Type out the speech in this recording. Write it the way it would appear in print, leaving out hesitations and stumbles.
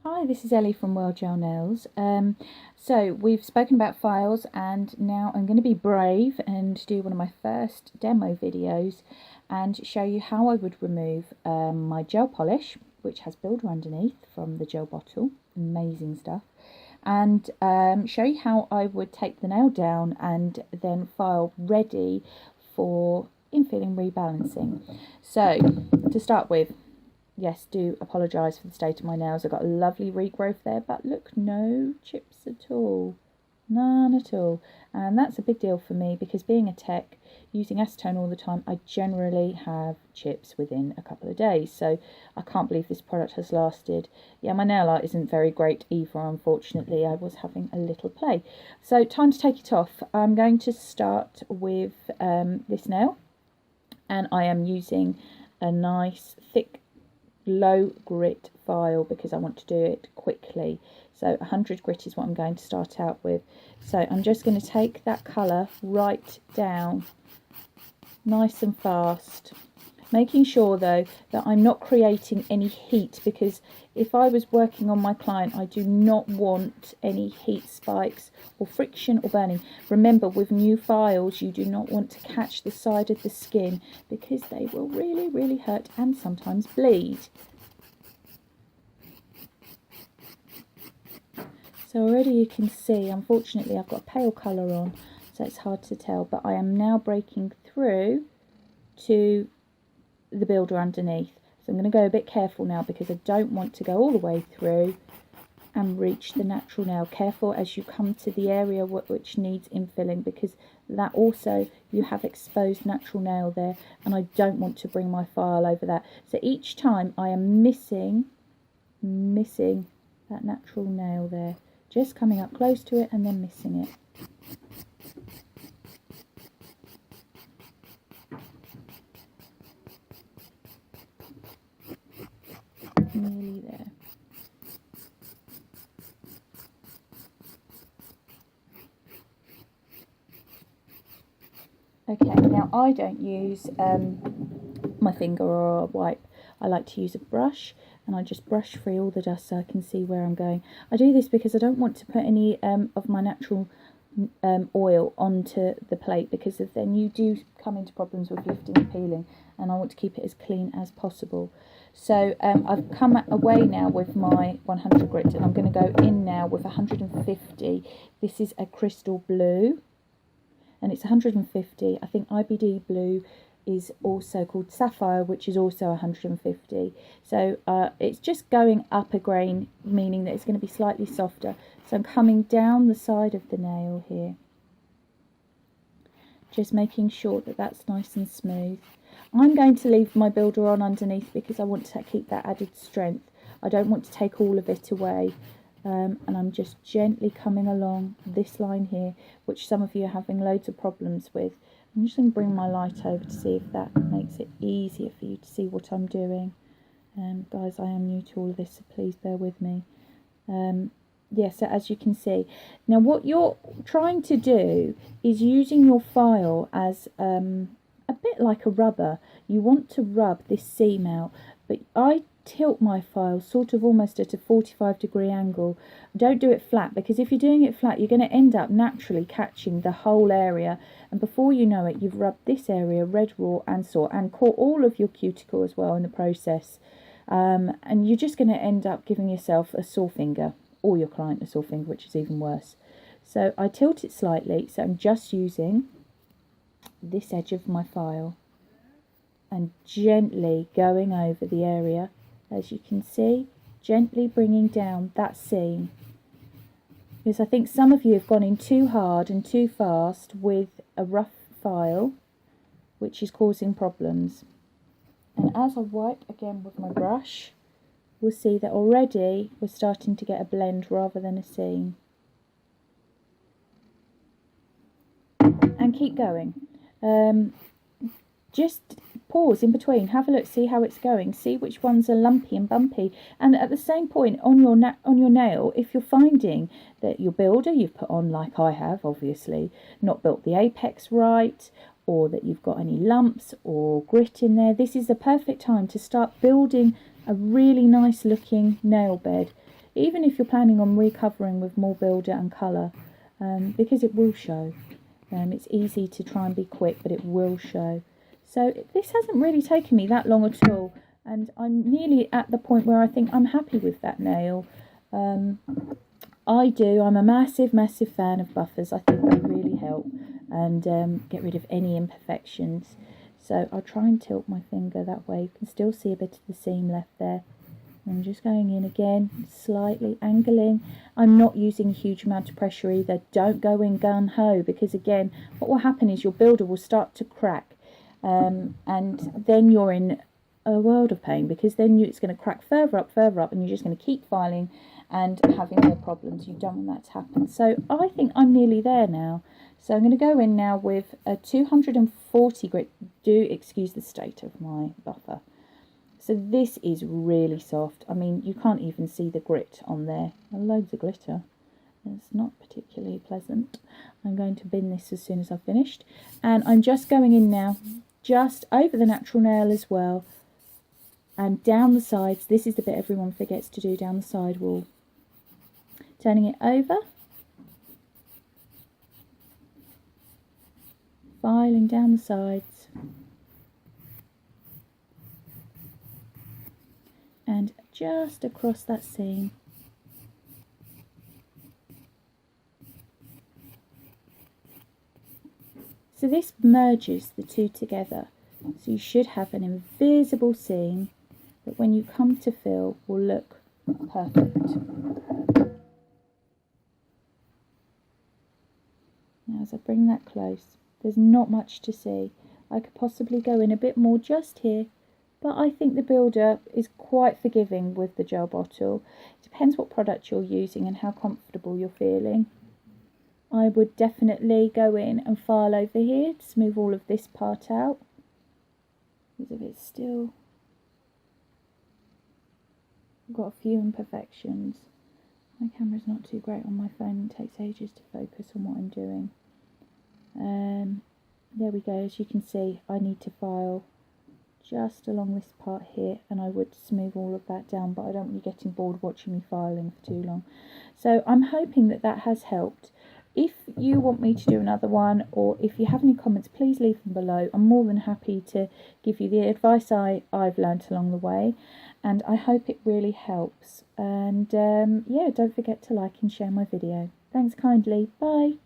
Hi, this is Ellie from World Gel Nails. So we've spoken about files, and now I'm going to be brave and do one of my first demo videos and show you how I would remove my gel polish, which has builder underneath from the gel bottle. Amazing stuff. And show you how I would take the nail down and then file ready for infilling rebalancing. So to start with, yes, do apologise for the state of my nails. I've got a lovely regrowth there, but look, no chips at all. None at all. And that's a big deal for me because being a tech, using acetone all the time, I generally have chips within a couple of days. So I can't believe this product has lasted. Yeah, my nail art isn't very great either, unfortunately. I was having a little play. So time to take it off. I'm going to start with this nail. And I am using a nice thick low grit file because I want to do it quickly. So 100 grit is what I'm going to start out with. So I'm just going to take that colour right down nice and fast, making sure though that I'm not creating any heat, because if I was working on my client, I do not want any heat spikes or friction or burning. Remember, with new files, you do not want to catch the side of the skin because they will really hurt and sometimes bleed. So already you can see, unfortunately, I've got a pale colour on, so it's hard to tell, but I am now breaking through to the builder underneath. So I'm going to go a bit careful now because I don't want to go all the way through and reach the natural nail. Careful as you come to the area which needs infilling, because that also, you have exposed natural nail there, and I don't want to bring my file over that. So each time I am missing that natural nail there, just coming up close to it and then missing it. Nearly there. Okay, now I don't use my finger or a wipe. I like to use a brush, and I just brush free all the dust so I can see where I'm going. I do this because I don't want to put any of my natural oil onto the plate, because then you do come into problems with lifting and peeling, and I want to keep it as clean as possible. So I've come away now with my 100 grit, and I'm going to go in now with 150. This is a crystal blue, and it's 150. I think IBD blue is also called sapphire, which is also 150. So it's just going up a grain, meaning that it's going to be slightly softer. So I'm coming down the side of the nail here, just making sure that that's nice and smooth. I'm going to leave my builder on underneath because I want to keep that added strength. I don't want to take all of it away. And I'm just gently coming along this line here, which some of you are having loads of problems with. I'm just going to bring my light over to see if that makes it easier for you to see what I'm doing. Guys, I am new to all of this, so please bear with me. Yeah, so as you can see, now what you're trying to do is using your file as a bit like a rubber. You want to rub this seam out, but I tilt my file sort of almost at a 45-degree angle. Don't do it flat, because if you're doing it flat, you're going to end up naturally catching the whole area, and before you know it, you've rubbed this area red, raw and sore, and caught all of your cuticle as well in the process. And you're just going to end up giving yourself a sore finger, or your client a sore finger, which is even worse. So I tilt it slightly, so I'm just using this edge of my file and gently going over the area, as you can see, gently bringing down that seam. Because I think some of you have gone in too hard and too fast with a rough file, which is causing problems. And as I wipe again with my brush, we'll see that already we're starting to get a blend rather than a seam. And keep going. Just pause in between, have a look, see how it's going, see which ones are lumpy and bumpy, and at the same point on your nail, if you're finding that your builder you've put on, like I have obviously, not built the apex right, or that you've got any lumps or grit in there, this is the perfect time to start building a really nice looking nail bed. even if you're planning on recovering with more builder and colour, because it will show. It's easy to try and be quick, but it will show. So this hasn't really taken me that long at all, and I'm nearly at the point where I think I'm happy with that nail. I'm a massive fan of buffers. I think they really help and get rid of any imperfections. So I'll try and tilt my finger that way. You can still see a bit of the seam left there. I'm just going in again, slightly angling. I'm not using a huge amount of pressure either. Don't go in gun-ho, because again, what will happen is your builder will start to crack, and then you're in a world of pain, because then it's going to crack further up, and you're just going to keep filing and having more problems. You don't want that to happen. So I think I'm nearly there now. So I'm going to go in now with a 240 grit. Do excuse the state of my buffer. So this is really soft. I mean, you can't even see the grit on there. Loads of glitter. It's not particularly pleasant. I'm going to bin this as soon as I've finished. And I'm just going in now, just over the natural nail as well. And down the sides. This is the bit everyone forgets to do, down the side wall. Turning it over. Filing down the sides. And just across that seam. So this merges the two together. So you should have an invisible seam that when you come to fill will look perfect. Now as I bring that close, there's not much to see. I could possibly go in a bit more just here. But I think the builder is quite forgiving with the gel bottle. It depends what product you're using and how comfortable you're feeling. I would definitely go in and file over here to smooth all of this part out. Because if it's still got a few imperfections. My camera's not too great on my phone. It takes ages to focus on what I'm doing. There we go. As you can see, I need to file just along this part here, and I would smooth all of that down, but I don't want you getting bored watching me filing for too long. So I'm hoping that that has helped. If you want me to do another one, or if you have any comments, please leave them below. I'm more than happy to give you the advice I've learnt along the way, and I hope it really helps. And yeah, don't forget to like and share my video. Thanks kindly. Bye.